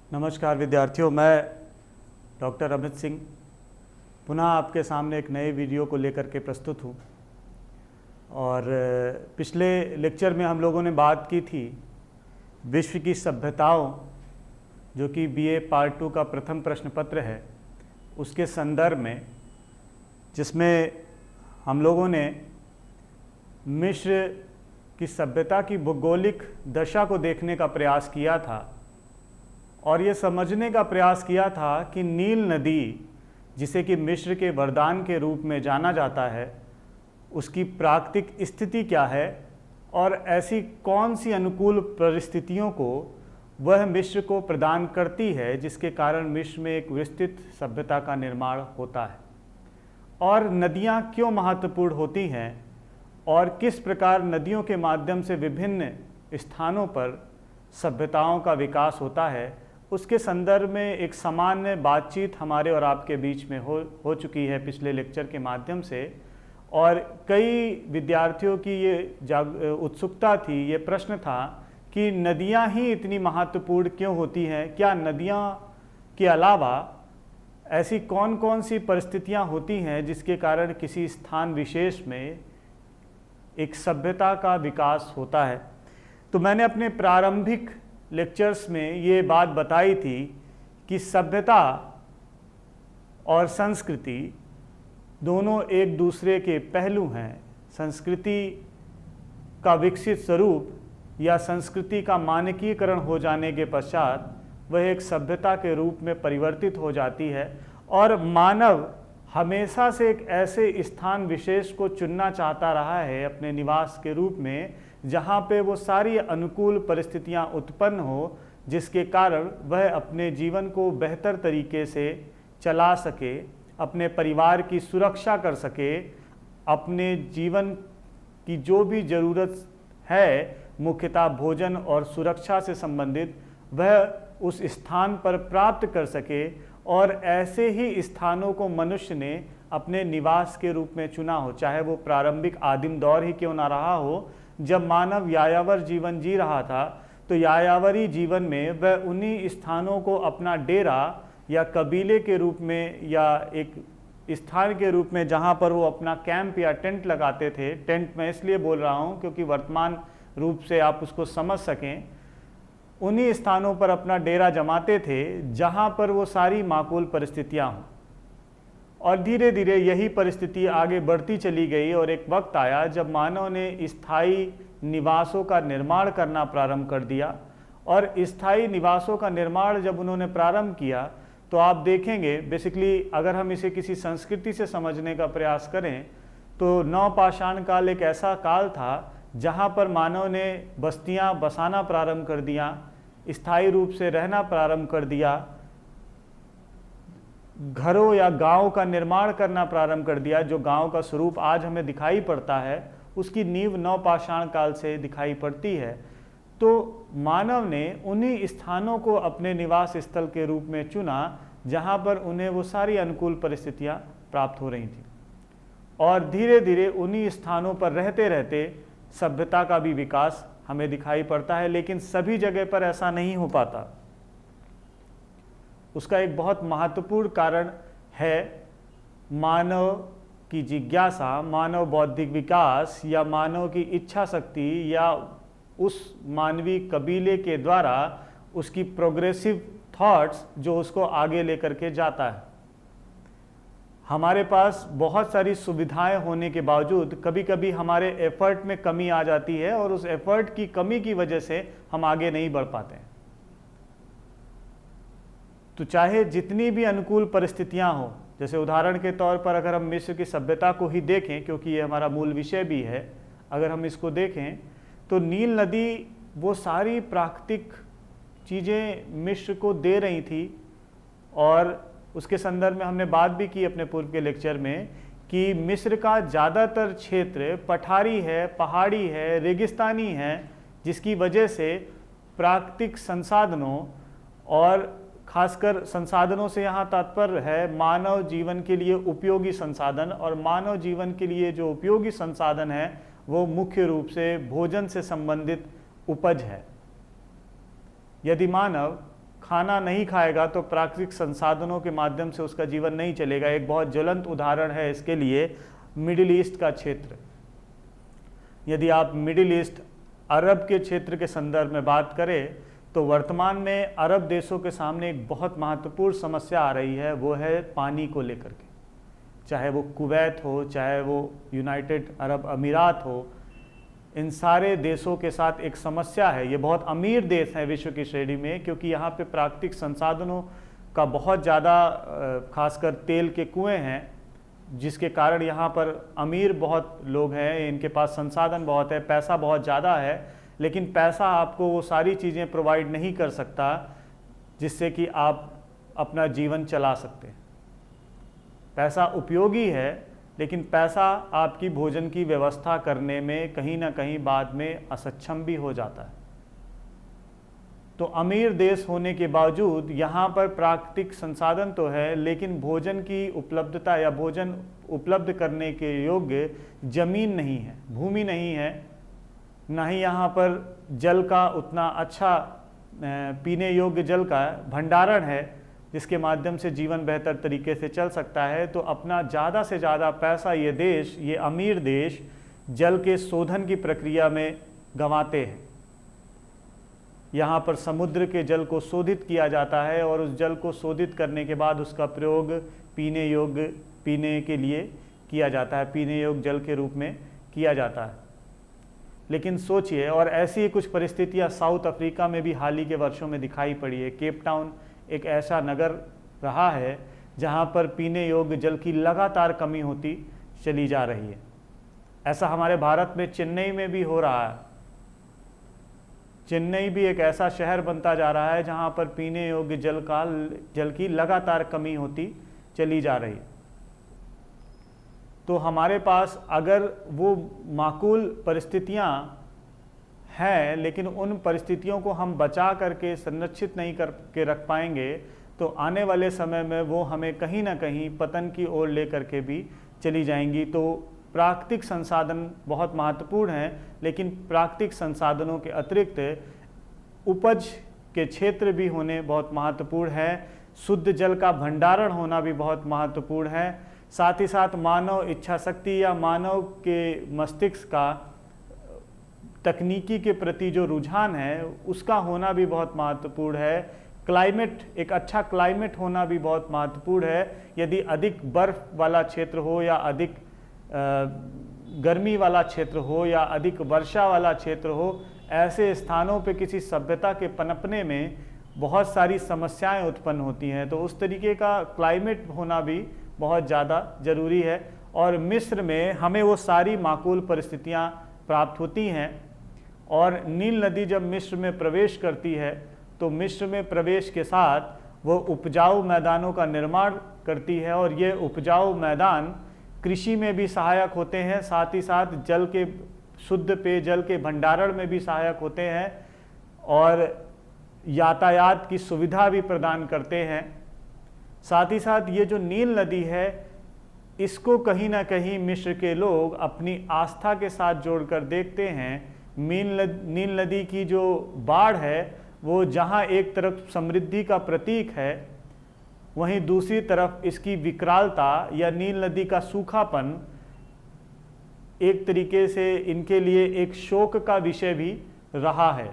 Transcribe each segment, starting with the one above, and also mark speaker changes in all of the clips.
Speaker 1: नमस्कार विद्यार्थियों, मैं डॉक्टर अमित सिंह पुनः आपके सामने एक नए वीडियो को लेकर के प्रस्तुत हूँ। और पिछले लेक्चर में हम लोगों ने बात की थी विश्व की सभ्यताओं, जो कि बीए पार्ट 2 का प्रथम प्रश्न पत्र है, उसके संदर्भ में, जिसमें हम लोगों ने मिस्र की सभ्यता की भौगोलिक दशा को देखने का प्रयास किया था और ये समझने का प्रयास किया था कि नील नदी, जिसे कि मिस्र के वरदान के रूप में जाना जाता है, उसकी प्राकृतिक स्थिति क्या है और ऐसी कौन सी अनुकूल परिस्थितियों को वह मिस्र को प्रदान करती है जिसके कारण मिस्र में एक विस्तृत सभ्यता का निर्माण होता है, और नदियाँ क्यों महत्वपूर्ण होती हैं और किस प्रकार नदियों के माध्यम से विभिन्न स्थानों पर सभ्यताओं का विकास होता है, उसके संदर्भ में एक सामान्य बातचीत हमारे और आपके बीच में हो चुकी है पिछले लेक्चर के माध्यम से। और कई विद्यार्थियों की ये उत्सुकता थी, ये प्रश्न था कि नदियाँ ही इतनी महत्वपूर्ण क्यों होती हैं, क्या नदियाँ के अलावा ऐसी कौन कौन सी परिस्थितियाँ होती हैं जिसके कारण किसी स्थान विशेष में एक सभ्यता का विकास होता है। तो मैंने अपने प्रारंभिक लेक्चर्स में ये बात बताई थी कि सभ्यता और संस्कृति दोनों एक दूसरे के पहलू हैं। संस्कृति का विकसित स्वरूप या संस्कृति का मानकीकरण हो जाने के पश्चात वह एक सभ्यता के रूप में परिवर्तित हो जाती है, और मानव हमेशा से एक ऐसे स्थान विशेष को चुनना चाहता रहा है अपने निवास के रूप में, जहाँ पे वो सारी अनुकूल परिस्थितियाँ उत्पन्न हो, जिसके कारण वह अपने जीवन को बेहतर तरीके से चला सके, अपने परिवार की सुरक्षा कर सके, अपने जीवन की जो भी ज़रूरत है, मुख्यतः भोजन और सुरक्षा से संबंधित, वह उस स्थान पर प्राप्त कर सके। और ऐसे ही स्थानों को मनुष्य ने अपने निवास के रूप में चुना हो, चाहे वो प्रारंभिक आदिम दौर ही क्यों ना रहा हो। जब मानव यायावर जीवन जी रहा था, तो यायावरी जीवन में वह उन्हीं स्थानों को अपना डेरा या कबीले के रूप में या एक स्थान के रूप में, जहाँ पर वो अपना कैंप या टेंट लगाते थे। टेंट मैं इसलिए बोल रहा हूँ क्योंकि वर्तमान रूप से आप उसको समझ सकें। उन्हीं स्थानों पर अपना डेरा जमाते थे जहाँ पर वो सारी माकूल परिस्थितियाँ हों। और धीरे धीरे यही परिस्थिति आगे बढ़ती चली गई और एक वक्त आया जब मानव ने स्थायी निवासों का निर्माण करना प्रारंभ कर दिया। और स्थायी निवासों का निर्माण जब उन्होंने प्रारंभ किया, तो आप देखेंगे बेसिकली अगर हम इसे किसी संस्कृति से समझने का प्रयास करें, तो नवपाषाण काल एक ऐसा काल था जहाँ पर मानव ने बस्तियाँ बसाना प्रारंभ कर दिया, स्थायी रूप से रहना प्रारंभ कर दिया, घरों या गांव का निर्माण करना प्रारंभ कर दिया। जो गांव का स्वरूप आज हमें दिखाई पड़ता है, उसकी नींव नवपाषाण काल से दिखाई पड़ती है। तो मानव ने उन्हीं स्थानों को अपने निवास स्थल के रूप में चुना जहां पर उन्हें वो सारी अनुकूल परिस्थितियां प्राप्त हो रही थी, और धीरे धीरे उन्हीं स्थानों पर रहते रहते सभ्यता का भी विकास हमें दिखाई पड़ता है। लेकिन सभी जगह पर ऐसा नहीं हो पाता। उसका एक बहुत महत्वपूर्ण कारण है मानव की जिज्ञासा, मानव बौद्धिक विकास, या मानव की इच्छा शक्ति, या उस मानवीय कबीले के द्वारा उसकी प्रोग्रेसिव थॉट्स जो उसको आगे लेकर के जाता है। हमारे पास बहुत सारी सुविधाएं होने के बावजूद कभी कभी हमारे एफर्ट में कमी आ जाती है, और उस एफर्ट की कमी की वजह से हम आगे नहीं बढ़ पाते हैं। तो चाहे जितनी भी अनुकूल परिस्थितियां हो, जैसे उदाहरण के तौर पर अगर हम मिस्र की सभ्यता को ही देखें, क्योंकि ये हमारा मूल विषय भी है, अगर हम इसको देखें तो नील नदी वो सारी प्राकृतिक चीज़ें मिस्र को दे रही थी। और उसके संदर्भ में हमने बात भी की अपने पूर्व के लेक्चर में कि मिस्र का ज़्यादातर क्षेत्र पठारी है, पहाड़ी है, रेगिस्तानी है, जिसकी वजह से प्राकृतिक संसाधनों, और खासकर संसाधनों से यहाँ तात्पर्य है मानव जीवन के लिए उपयोगी संसाधन, और मानव जीवन के लिए जो उपयोगी संसाधन है वो मुख्य रूप से भोजन से संबंधित उपज है। यदि मानव खाना नहीं खाएगा तो प्राकृतिक संसाधनों के माध्यम से उसका जीवन नहीं चलेगा। एक बहुत ज्वलंत उदाहरण है इसके लिए मिडिल ईस्ट का क्षेत्र। यदि आप मिडिल ईस्ट अरब के क्षेत्र के संदर्भ में बात करें तो वर्तमान में अरब देशों के सामने एक बहुत महत्वपूर्ण समस्या आ रही है, वो है पानी को लेकर के। चाहे वो कुवैत हो, चाहे वो यूनाइटेड अरब अमीरात हो, इन सारे देशों के साथ एक समस्या है। ये बहुत अमीर देश हैं विश्व की श्रेणी में, क्योंकि यहाँ पे प्राकृतिक संसाधनों का बहुत ज़्यादा, खासकर तेल के कुएं हैं, जिसके कारण यहाँ पर अमीर बहुत लोग हैं, इनके पास संसाधन बहुत है, पैसा बहुत ज़्यादा है, लेकिन पैसा आपको वो सारी चीज़ें प्रोवाइड नहीं कर सकता जिससे कि आप अपना जीवन चला सकते हैं। पैसा उपयोगी है, लेकिन पैसा आपकी भोजन की व्यवस्था करने में कहीं ना कहीं बाद में असक्षम भी हो जाता है। तो अमीर देश होने के बावजूद यहाँ पर प्राकृतिक संसाधन तो है, लेकिन भोजन की उपलब्धता या भोजन उपलब्ध करने के योग्य जमीन नहीं है, भूमि नहीं है, ना ही यहाँ पर जल का उतना अच्छा पीने योग्य जल का भंडारण है जिसके माध्यम से जीवन बेहतर तरीके से चल सकता है। तो अपना ज़्यादा से ज़्यादा पैसा ये देश, ये अमीर देश जल के शोधन की प्रक्रिया में गंवाते हैं। यहाँ पर समुद्र के जल को शोधित किया जाता है और उस जल को शोधित करने के बाद उसका प्रयोग पीने के लिए किया जाता है, पीने योग्य जल के रूप में किया जाता है। लेकिन सोचिए, और ऐसी ही कुछ परिस्थितियाँ साउथ अफ्रीका में भी हाल ही के वर्षों में दिखाई पड़ी है। केप टाउन एक ऐसा नगर रहा है जहाँ पर पीने योग्य जल की लगातार कमी होती चली जा रही है। ऐसा हमारे भारत में चेन्नई में भी हो रहा है। चेन्नई भी एक ऐसा शहर बनता जा रहा है जहाँ पर पीने योग्य जल की लगातार कमी होती चली जा रही है। तो हमारे पास अगर वो माकूल परिस्थितियाँ हैं, लेकिन उन परिस्थितियों को हम बचा करके संरक्षित नहीं करके रख पाएंगे तो आने वाले समय में वो हमें कहीं ना कहीं पतन की ओर ले करके भी चली जाएंगी। तो प्राकृतिक संसाधन बहुत महत्वपूर्ण हैं, लेकिन प्राकृतिक संसाधनों के अतिरिक्त उपज के क्षेत्र भी होने बहुत महत्वपूर्ण है। शुद्ध जल का भंडारण होना भी बहुत महत्वपूर्ण है। साथ ही साथ मानव इच्छा शक्ति या मानव के मस्तिष्क का तकनीकी के प्रति जो रुझान है उसका होना भी बहुत महत्वपूर्ण है। क्लाइमेट, एक अच्छा क्लाइमेट होना भी बहुत महत्वपूर्ण है। यदि अधिक बर्फ़ वाला क्षेत्र हो या अधिक गर्मी वाला क्षेत्र हो या अधिक वर्षा वाला क्षेत्र हो, ऐसे स्थानों पे किसी सभ्यता के पनपने में बहुत सारी समस्याएं उत्पन्न होती हैं। तो उस तरीके का क्लाइमेट होना भी बहुत ज़्यादा ज़रूरी है। और मिस्र में हमें वो सारी माकूल परिस्थितियाँ प्राप्त होती हैं। और नील नदी जब मिस्र में प्रवेश करती है तो मिस्र में प्रवेश के साथ वो उपजाऊ मैदानों का निर्माण करती है, और ये उपजाऊ मैदान कृषि में भी सहायक होते हैं, साथ ही साथ जल के शुद्ध पेयजल के भंडारण में भी सहायक होते हैं और यातायात की सुविधा भी प्रदान करते हैं। साथ ही साथ ये जो नील नदी है इसको कहीं ना कहीं मिस्र के लोग अपनी आस्था के साथ जोड़कर देखते हैं। नील नदी की जो बाढ़ है वो जहाँ एक तरफ समृद्धि का प्रतीक है, वहीं दूसरी तरफ इसकी विकरालता या नील नदी का सूखापन एक तरीके से इनके लिए एक शोक का विषय भी रहा है।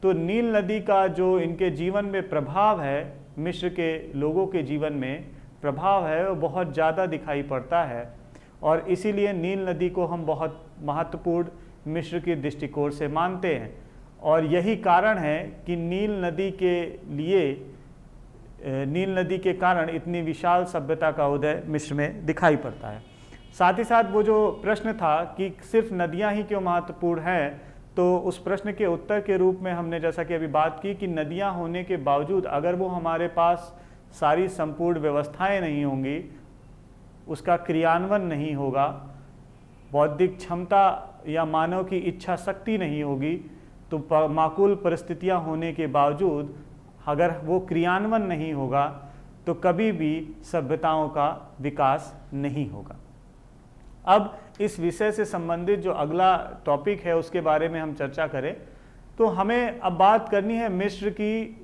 Speaker 1: तो नील नदी का जो इनके जीवन में प्रभाव है, मिस्र के लोगों के जीवन में प्रभाव है, वो बहुत ज़्यादा दिखाई पड़ता है। और इसीलिए नील नदी को हम बहुत महत्वपूर्ण मिस्र के दृष्टिकोण से मानते हैं। और यही कारण है कि नील नदी के कारण इतनी विशाल सभ्यता का उदय मिस्र में दिखाई पड़ता है। साथ ही साथ वो जो प्रश्न था कि सिर्फ नदियां ही क्यों महत्वपूर्ण हैं, तो उस प्रश्न के उत्तर के रूप में हमने जैसा कि अभी बात की कि नदियां होने के बावजूद अगर वो हमारे पास सारी संपूर्ण व्यवस्थाएं नहीं होंगी, उसका क्रियान्वयन नहीं होगा, बौद्धिक क्षमता या मानव की इच्छा शक्ति नहीं होगी, तो माकूल परिस्थितियां होने के बावजूद अगर वो क्रियान्वयन नहीं होगा तो कभी भी सभ्यताओं का विकास नहीं होगा। अब इस विषय से संबंधित जो अगला टॉपिक है उसके बारे में हम चर्चा करें तो हमें अब बात करनी है मिस्र की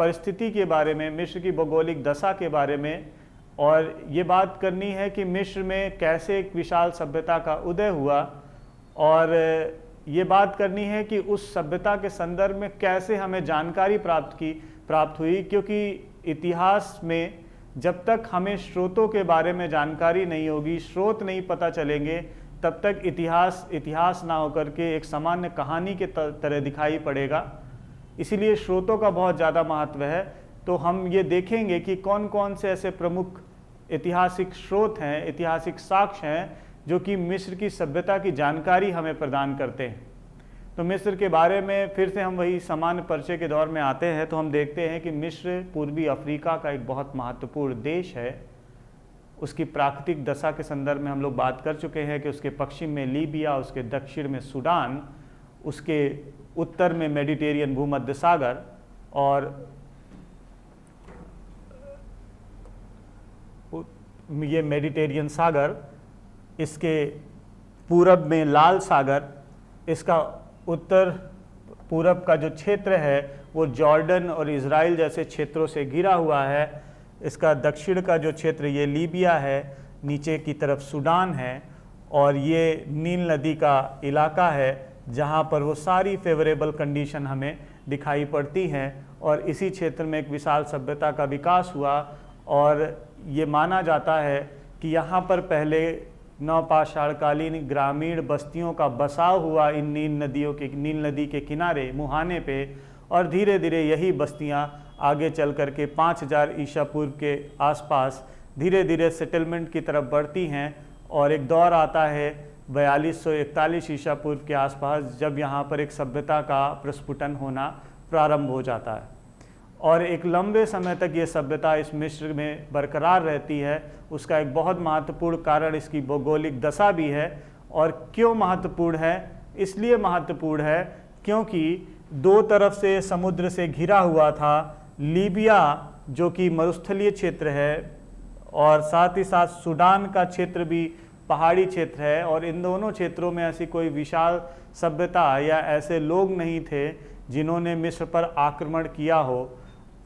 Speaker 1: परिस्थिति के बारे में, मिस्र की भौगोलिक दशा के बारे में, और ये बात करनी है कि मिस्र में कैसे एक विशाल सभ्यता का उदय हुआ, और ये बात करनी है कि उस सभ्यता के संदर्भ में कैसे हमें जानकारी प्राप्त हुई, क्योंकि इतिहास में जब तक हमें स्रोतों के बारे में जानकारी नहीं होगी, स्रोत नहीं पता चलेंगे, तब तक इतिहास ना होकर के एक सामान्य कहानी के तरह दिखाई पड़ेगा। इसीलिए स्रोतों का बहुत ज़्यादा महत्व है। तो हम ये देखेंगे कि कौन कौन से ऐसे प्रमुख ऐतिहासिक स्रोत हैं, ऐतिहासिक साक्ष्य हैं जो कि मिस्र की सभ्यता की जानकारी हमें प्रदान करते हैं। तो मिस्र के बारे में फिर से हम वही सामान्य परिचय के दौर में आते हैं, तो हम देखते हैं कि मिस्र पूर्वी अफ्रीका का एक बहुत महत्वपूर्ण देश है। उसकी प्राकृतिक दशा के संदर्भ में हम लोग बात कर चुके हैं कि उसके पश्चिम में लीबिया, उसके दक्षिण में सूडान, उसके उत्तर में मेडिटेरियन भूमध्य सागर, और ये मेडिटेरियन सागर, इसके पूरब में लाल सागर, इसका उत्तर पूरब का जो क्षेत्र है वो जॉर्डन और इज़राइल जैसे क्षेत्रों से घिरा हुआ है। इसका दक्षिण का जो क्षेत्र ये लीबिया है, नीचे की तरफ सूडान है, और ये नील नदी का इलाका है जहाँ पर वो सारी फेवरेबल कंडीशन हमें दिखाई पड़ती हैं। और इसी क्षेत्र में एक विशाल सभ्यता का विकास हुआ, और ये माना जाता है कि यहाँ पर पहले नवपाषाणकालीन ग्रामीण बस्तियों का बसाव हुआ इन नील नदी के किनारे मुहाने पे, और धीरे धीरे यही बस्तियाँ आगे चल कर के 5000 ईसा पूर्व के आसपास धीरे धीरे सेटलमेंट की तरफ बढ़ती हैं। और एक दौर आता है 4241 ईसा पूर्व के आसपास, जब यहाँ पर एक सभ्यता का प्रस्फुटन होना प्रारंभ हो जाता है, और एक लंबे समय तक ये सभ्यता इस मिस्र में बरकरार रहती है। उसका एक बहुत महत्वपूर्ण कारण इसकी भौगोलिक दशा भी है। और क्यों महत्वपूर्ण है? इसलिए महत्वपूर्ण है क्योंकि दो तरफ से समुद्र से घिरा हुआ था। लीबिया जो कि मरुस्थलीय क्षेत्र है, और साथ ही साथ सूडान का क्षेत्र भी पहाड़ी क्षेत्र है, और इन दोनों क्षेत्रों में ऐसी कोई विशाल सभ्यता या ऐसे लोग नहीं थे जिन्होंने मिस्र पर आक्रमण किया हो।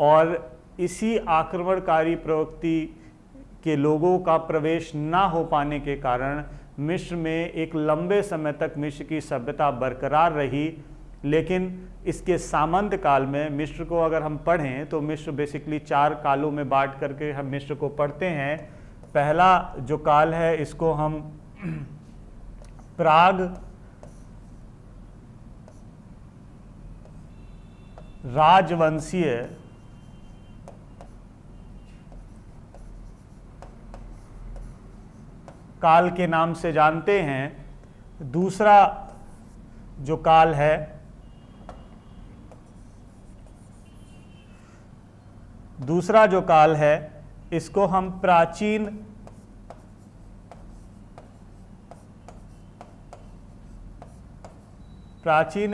Speaker 1: और इसी आक्रमणकारी प्रवृत्ति के लोगों का प्रवेश ना हो पाने के कारण मिस्र में एक लंबे समय तक मिस्र की सभ्यता बरकरार रही। लेकिन इसके सामंत काल में मिस्र को अगर हम पढ़ें तो मिस्र बेसिकली 4 कालों में बांट करके हम मिस्र को पढ़ते हैं। पहला जो काल है इसको हम प्राग राजवंशीय काल के नाम से जानते हैं। दूसरा जो काल है इसको हम प्राचीन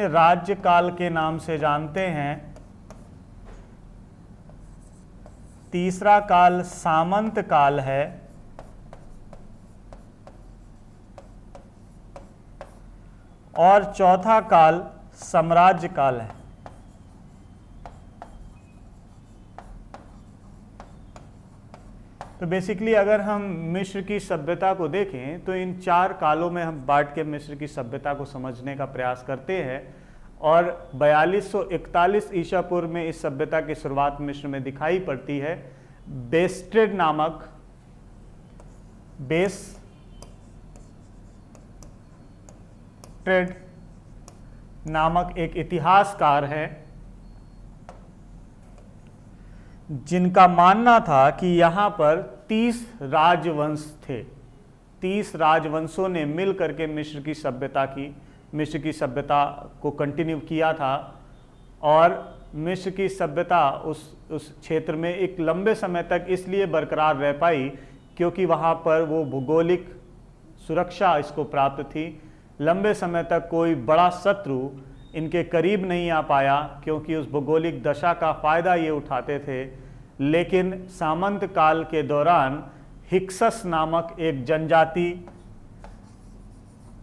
Speaker 1: राज्य काल के नाम से जानते हैं। तीसरा काल सामंत काल है, और चौथा काल साम्राज्य काल है। तो बेसिकली अगर हम मिस्र की सभ्यता को देखें तो इन 4 कालों में हम बांट के मिस्र की सभ्यता को समझने का प्रयास करते हैं। और 4241 ईसा पूर्व में इस सभ्यता की शुरुआत मिस्र में दिखाई पड़ती है। बेस्ट्रेड नामक एक इतिहासकार है जिनका मानना था कि यहाँ पर 30 राजवंश थे। 30 राजवंशों ने मिल करके मिस्र की सभ्यता को कंटिन्यू किया था, और मिस्र की सभ्यता उस क्षेत्र में एक लंबे समय तक इसलिए बरकरार रह पाई क्योंकि वहाँ पर वो भौगोलिक सुरक्षा इसको प्राप्त थी। लंबे समय तक कोई बड़ा शत्रु इनके करीब नहीं आ पाया क्योंकि उस भौगोलिक दशा का फ़ायदा ये उठाते थे। लेकिन सामंत काल के दौरान हिक्सस नामक एक जनजाति,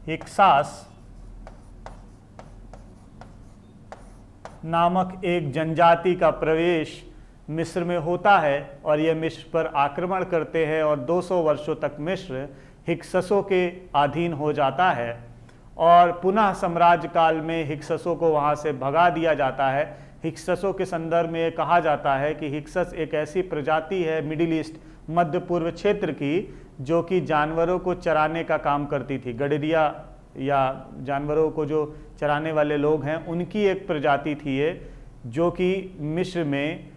Speaker 1: हिक्सास नामक एक जनजाति का प्रवेश मिस्र में होता है और ये मिस्र पर आक्रमण करते हैं और 200 वर्षों तक मिस्र हिक्ससों के अधीन हो जाता है और पुनः साम्राज्य काल में हिक्ससों को वहाँ से भगा दिया जाता है। हिक्ससों के संदर्भ में कहा जाता है कि हिक्सस एक ऐसी प्रजाति है मिडिल ईस्ट मध्य पूर्व क्षेत्र की, जो कि जानवरों को चराने का काम करती थी। गडरिया या जानवरों को जो चराने वाले लोग हैं उनकी एक प्रजाति थी ये, जो कि मिस्र में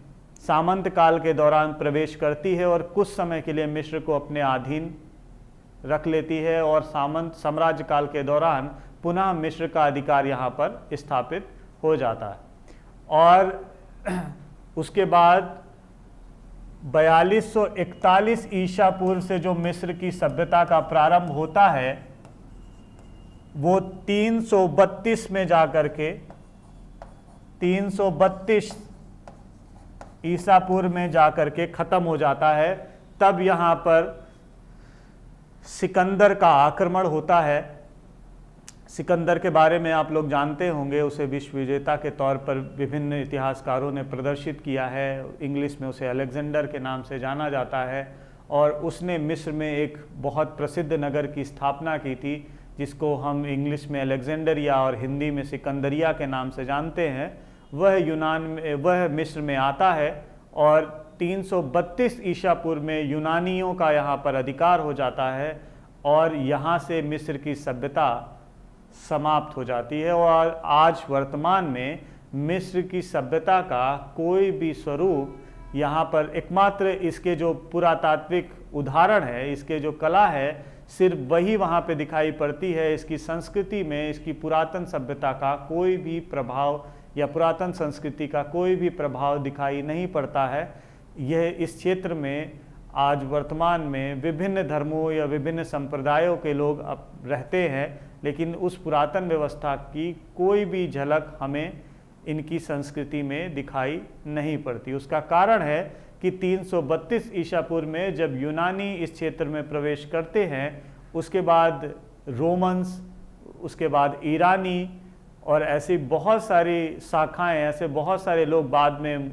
Speaker 1: सामंत काल के दौरान प्रवेश करती है और कुछ समय के लिए मिस्र को अपने अधीन रख लेती है और सामंत साम्राज्य काल के दौरान पुनः मिस्र का अधिकार यहाँ पर स्थापित हो जाता है। और उसके बाद 4241 ईसा पूर्व से जो मिस्र की सभ्यता का प्रारंभ होता है वो 332 में जाकर के 332 ईसा पूर्व में जाकर के ख़त्म हो जाता है। तब यहाँ पर सिकंदर का आक्रमण होता है। सिकंदर के बारे में आप लोग जानते होंगे, उसे विश्व विजेता के तौर पर विभिन्न इतिहासकारों ने प्रदर्शित किया है। इंग्लिश में उसे अलेक्जेंडर के नाम से जाना जाता है और उसने मिस्र में एक बहुत प्रसिद्ध नगर की स्थापना की थी, जिसको हम इंग्लिश में अलेक्जेंडरिया और हिंदी में सिकंदरिया के नाम से जानते हैं। वह मिस्र में आता है और 332 ईसा पूर्व में यूनानियों का यहाँ पर अधिकार हो जाता है और यहाँ से मिस्र की सभ्यता समाप्त हो जाती है। और आज वर्तमान में मिस्र की सभ्यता का कोई भी स्वरूप यहाँ पर, एकमात्र इसके जो पुरातात्विक उदाहरण है, इसके जो कला है, सिर्फ वही वहाँ पे दिखाई पड़ती है। इसकी संस्कृति में इसकी पुरातन सभ्यता का कोई भी प्रभाव या पुरातन संस्कृति का कोई भी प्रभाव दिखाई नहीं पड़ता है। यह इस क्षेत्र में आज वर्तमान में विभिन्न धर्मों या विभिन्न संप्रदायों के लोग अब रहते हैं, लेकिन उस पुरातन व्यवस्था की कोई भी झलक हमें इनकी संस्कृति में दिखाई नहीं पड़ती। उसका कारण है कि 332 ईसा पूर्व में जब यूनानी इस क्षेत्र में प्रवेश करते हैं, उसके बाद रोमन्स, उसके बाद ईरानी और ऐसी बहुत सारी शाखाएं, ऐसे बहुत सारे लोग बाद में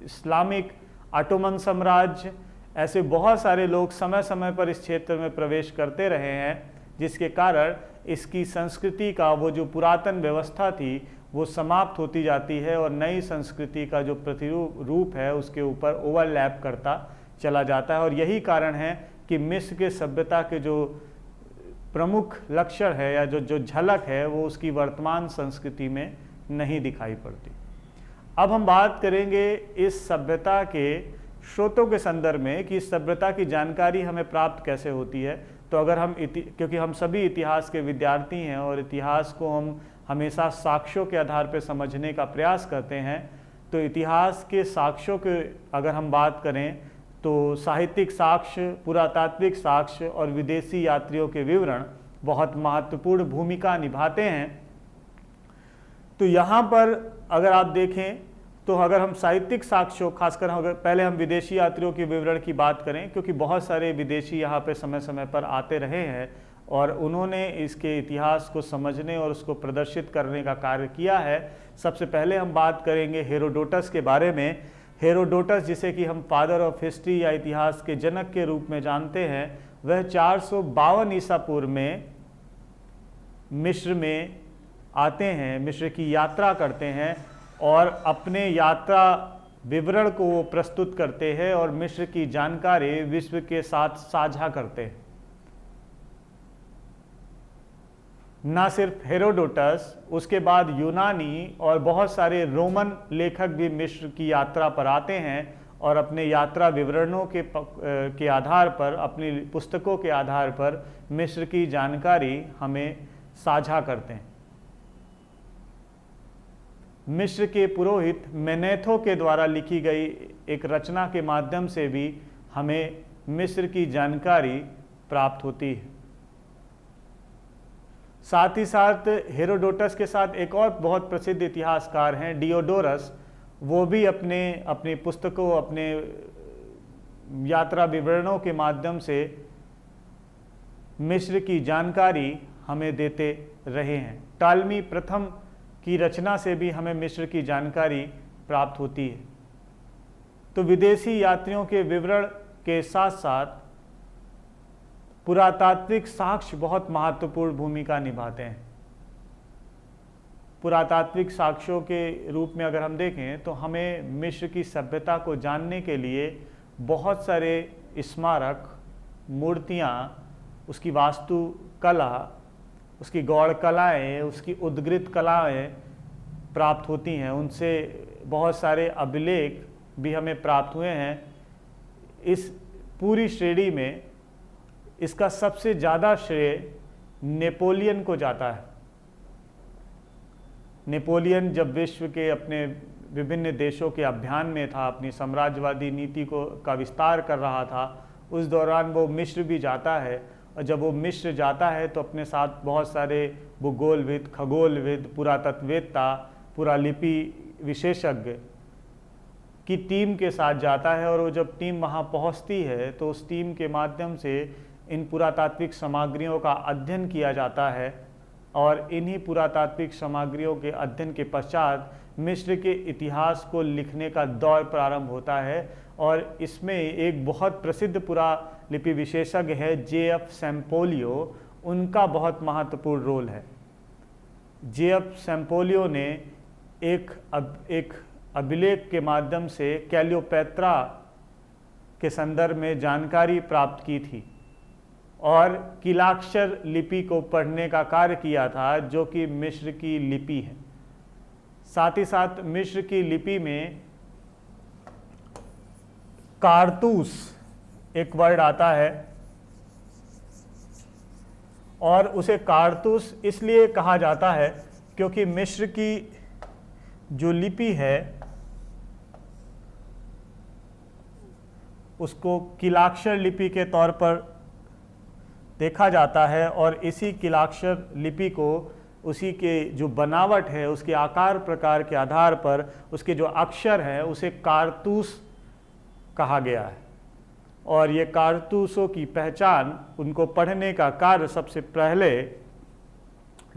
Speaker 1: इस्लामिक ऑटोमन साम्राज्य, ऐसे बहुत सारे लोग समय समय पर इस क्षेत्र में प्रवेश करते रहे हैं, जिसके कारण इसकी संस्कृति का वो जो पुरातन व्यवस्था थी वो समाप्त होती जाती है और नई संस्कृति का जो प्रतिरूप है उसके ऊपर ओवरलैप करता चला जाता है। और यही कारण है कि मिस्र के सभ्यता के जो प्रमुख लक्षण है या जो झलक है वो उसकी वर्तमान संस्कृति में नहीं दिखाई पड़ती। अब हम बात करेंगे इस सभ्यता के स्रोतों के संदर्भ में कि इस सभ्यता की जानकारी हमें प्राप्त कैसे होती है। तो अगर हम क्योंकि हम सभी इतिहास के विद्यार्थी हैं और इतिहास को हम हमेशा साक्ष्यों के आधार पर समझने का प्रयास करते हैं, तो इतिहास के साक्ष्यों के अगर हम बात करें तो साहित्यिक साक्ष्य, पुरातात्विक साक्ष्य और विदेशी यात्रियों के विवरण बहुत महत्वपूर्ण भूमिका निभाते हैं। तो यहाँ पर अगर आप देखें तो अगर हम साहित्यिक साक्ष्यों, खासकर अगर पहले हम विदेशी यात्रियों के विवरण की बात करें, क्योंकि बहुत सारे विदेशी यहाँ पे समय समय पर आते रहे हैं और उन्होंने इसके इतिहास को समझने और उसको प्रदर्शित करने का कार्य किया है। सबसे पहले हम बात करेंगे हेरोडोटस के बारे में। हेरोडोटस, जिसे कि हम फादर ऑफ हिस्ट्री या इतिहास के जनक के रूप में जानते हैं, वह 452 ईसा पूर्व में मिस्र में आते हैं, मिस्र की यात्रा करते हैं और अपने यात्रा विवरण को वो प्रस्तुत करते हैं और मिस्र की जानकारी विश्व के साथ साझा करते हैं। न सिर्फ हेरोडोटस, उसके बाद यूनानी और बहुत सारे रोमन लेखक भी मिस्र की यात्रा पर आते हैं और अपने यात्रा विवरणों के आधार पर, अपनी पुस्तकों के आधार पर मिस्र की जानकारी हमें साझा करते हैं। मिस्र के पुरोहित मेनेथो के द्वारा लिखी गई एक रचना के माध्यम से भी हमें मिस्र की जानकारी प्राप्त होती है। साथ ही साथ हेरोडोटस के साथ एक और बहुत प्रसिद्ध इतिहासकार हैं डियोडोरस। वो भी अपनी पुस्तकों, अपने यात्रा विवरणों के माध्यम से मिस्र की जानकारी हमें देते रहे हैं। टालमी प्रथम की रचना से भी हमें मिस्र की जानकारी प्राप्त होती है। तो विदेशी यात्रियों के विवरण के साथ साथ पुरातात्विक साक्ष्य बहुत महत्वपूर्ण भूमिका निभाते हैं। पुरातात्विक साक्ष्यों के रूप में अगर हम देखें तो हमें मिस्र की सभ्यता को जानने के लिए बहुत सारे स्मारक, मूर्तियाँ, उसकी वास्तुकला, उसकी गौड़ कलाएँ, उसकी उद्गृत कलाएँ प्राप्त होती हैं। उनसे बहुत सारे अभिलेख भी हमें प्राप्त हुए हैं। इस पूरी श्रेणी में इसका सबसे ज़्यादा श्रेय नेपोलियन को जाता है। नेपोलियन जब विश्व के अपने विभिन्न देशों के अभियान में था, अपनी साम्राज्यवादी नीति का विस्तार कर रहा था, उस दौरान वो मिस्र भी जाता है। और जब वो मिस्र जाता है तो अपने साथ बहुत सारे भूगोलविद, खगोलविद, पुरातत्ववेत्ता, पुरालिपि विशेषज्ञ की टीम के साथ जाता है। और वो जब टीम वहाँ पहुँचती है तो उस टीम के माध्यम से इन पुरातात्विक सामग्रियों का अध्ययन किया जाता है। और इन्हीं पुरातात्विक सामग्रियों के अध्ययन के पश्चात मिस्र के इतिहास को लिखने का दौर प्रारंभ होता है। और इसमें एक बहुत प्रसिद्ध पुरालिपि विशेषज्ञ है J.F. सैम्पोलियो, उनका बहुत महत्वपूर्ण रोल है। J.F. सैम्पोलियो ने एक अभिलेख के माध्यम से क्लियोपेत्रा के संदर्भ में जानकारी प्राप्त की थी और किलाक्षर लिपि को पढ़ने का कार्य किया था, जो कि मिस्र की लिपि है। साथ ही साथ मिस्र की लिपि में कारतूस एक वर्ड आता है और उसे कारतूस इसलिए कहा जाता है क्योंकि मिस्र की जो लिपि है उसको किलाक्षर लिपि के तौर पर देखा जाता है। और इसी किलाक्षर लिपि को उसी के जो बनावट है, उसके आकार प्रकार के आधार पर उसके जो अक्षर हैं उसे कारतूस कहा गया है। और ये कारतूसों की पहचान, उनको पढ़ने का कार्य सबसे पहले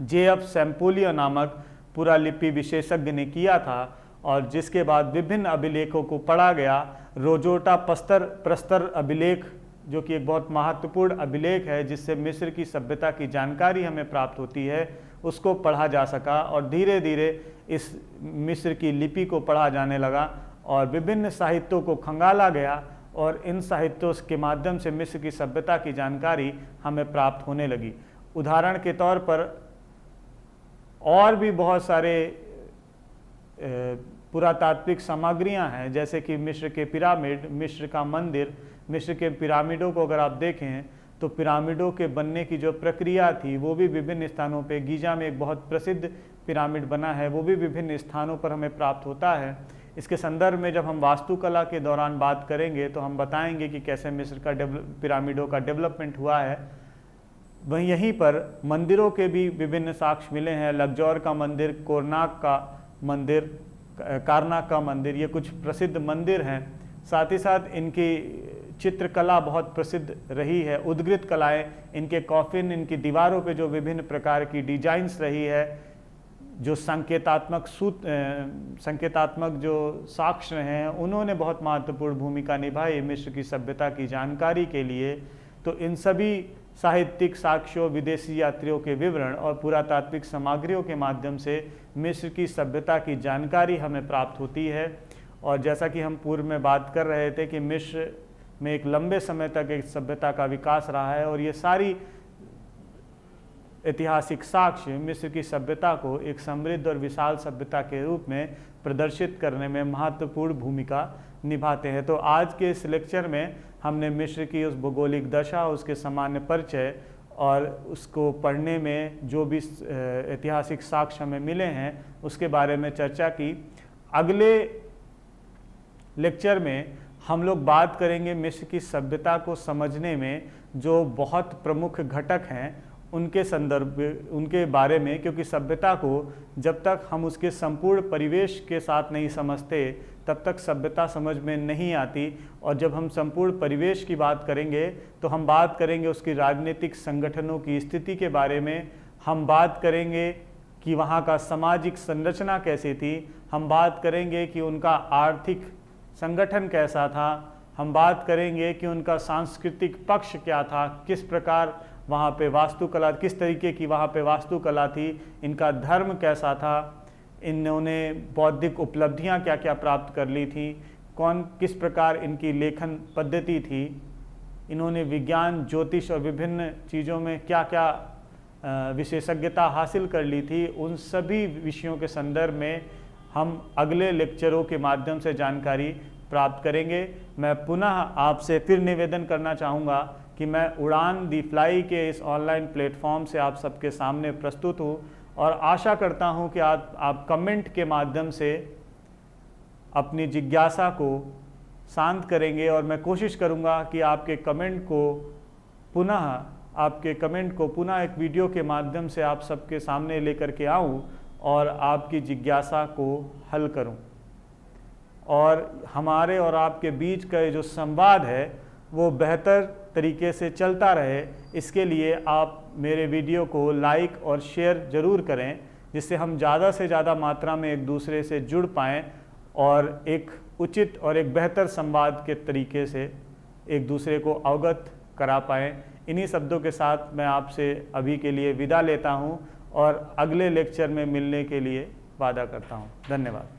Speaker 1: J.F. सैम्पोलियो नामक पुरालिपि विशेषज्ञ ने किया था और जिसके बाद विभिन्न अभिलेखों को पढ़ा गया। रोजोटा प्रस्तर अभिलेख, जो कि एक बहुत महत्वपूर्ण अभिलेख है जिससे मिस्र की सभ्यता की जानकारी हमें प्राप्त होती है, उसको पढ़ा जा सका। और धीरे धीरे इस मिस्र की लिपि को पढ़ा जाने लगा और विभिन्न साहित्यों को खंगाला गया और इन साहित्यों के माध्यम से मिस्र की सभ्यता की जानकारी हमें प्राप्त होने लगी। उदाहरण के तौर पर और भी बहुत सारे पुरातात्विक सामग्रियां हैं, जैसे कि मिस्र के पिरामिड, मिस्र का मंदिर। मिस्र के पिरामिडों को अगर आप देखें तो पिरामिडों के बनने की जो प्रक्रिया थी वो भी विभिन्न स्थानों पे, गीजा में एक बहुत प्रसिद्ध पिरामिड बना है, वो भी विभिन्न स्थानों पर हमें प्राप्त होता है। इसके संदर्भ में जब हम वास्तुकला के दौरान बात करेंगे तो हम बताएंगे कि कैसे मिस्र का पिरामिडों का डेवलपमेंट हुआ है। वहीं यहीं पर मंदिरों के भी विभिन्न साक्ष्य मिले हैं। लग्जौर का मंदिर, कोरनाक का मंदिर, कारनाक का मंदिर, ये कुछ प्रसिद्ध मंदिर हैं। साथ ही साथ इनकी चित्रकला बहुत प्रसिद्ध रही है। उद्गृत कलाएं, इनके कॉफिन, इनकी दीवारों पे जो विभिन्न प्रकार की डिजाइन्स रही है, जो संकेतात्मक जो साक्ष्य हैं, उन्होंने बहुत महत्वपूर्ण भूमिका निभाई मिस्र की सभ्यता की जानकारी के लिए। तो इन सभी साहित्यिक साक्ष्यों, विदेशी यात्रियों के विवरण और पुरातात्विक सामग्रियों के माध्यम से मिस्र की सभ्यता की जानकारी हमें प्राप्त होती है। और जैसा कि हम पूर्व में बात कर रहे थे कि मिस्र में एक लंबे समय तक एक सभ्यता का विकास रहा है और ये सारी ऐतिहासिक साक्ष्य मिस्र की सभ्यता को एक समृद्ध और विशाल सभ्यता के रूप में प्रदर्शित करने में महत्वपूर्ण भूमिका निभाते हैं। तो आज के इस लेक्चर में हमने मिस्र की उस भौगोलिक दशा, उसके सामान्य परिचय और उसको पढ़ने में जो भी ऐतिहासिक साक्ष्य हमें मिले हैं उसके बारे में चर्चा की। अगले लेक्चर में हम लोग बात करेंगे मिस्र की सभ्यता को समझने में जो बहुत प्रमुख घटक हैं उनके संदर्भ, उनके बारे में, क्योंकि सभ्यता को जब तक हम उसके संपूर्ण परिवेश के साथ नहीं समझते तब तक सभ्यता समझ में नहीं आती। और जब हम संपूर्ण परिवेश की बात करेंगे तो हम बात करेंगे उसकी राजनीतिक संगठनों की स्थिति के बारे में, हम बात करेंगे कि वहाँ का सामाजिक संरचना कैसी थी, हम बात करेंगे कि उनका आर्थिक संगठन कैसा था, हम बात करेंगे कि उनका सांस्कृतिक पक्ष क्या था, किस प्रकार वहाँ पे वास्तुकला, किस तरीके की वहाँ पे वास्तुकला थी, इनका धर्म कैसा था, इन्होंने बौद्धिक उपलब्धियाँ क्या क्या प्राप्त कर ली थी, किस प्रकार इनकी लेखन पद्धति थी, इन्होंने विज्ञान, ज्योतिष और विभिन्न चीज़ों में क्या क्या विशेषज्ञता हासिल कर ली थी, उन सभी विषयों के संदर्भ में हम अगले लेक्चरों के माध्यम से जानकारी प्राप्त करेंगे। मैं पुनः आपसे फिर निवेदन करना चाहूँगा कि मैं उड़ान दी फ्लाई के इस ऑनलाइन प्लेटफॉर्म से आप सबके सामने प्रस्तुत हूँ और आशा करता हूँ कि आप कमेंट के माध्यम से अपनी जिज्ञासा को शांत करेंगे और मैं कोशिश करूँगा कि आपके कमेंट को पुनः एक वीडियो के माध्यम से आप सबके सामने लेकर के आऊँ और आपकी जिज्ञासा को हल करूँ और हमारे और आपके बीच का ये जो संवाद है वो बेहतर तरीके से चलता रहे। इसके लिए आप मेरे वीडियो को लाइक और शेयर ज़रूर करें, जिससे हम ज़्यादा से ज़्यादा मात्रा में एक दूसरे से जुड़ पाएँ और एक उचित और एक बेहतर संवाद के तरीके से एक दूसरे को अवगत करा पाएँ। इन्हीं शब्दों के साथ मैं आपसे अभी के लिए विदा लेता हूँ और अगले लेक्चर में मिलने के लिए वादा करता हूँ। धन्यवाद।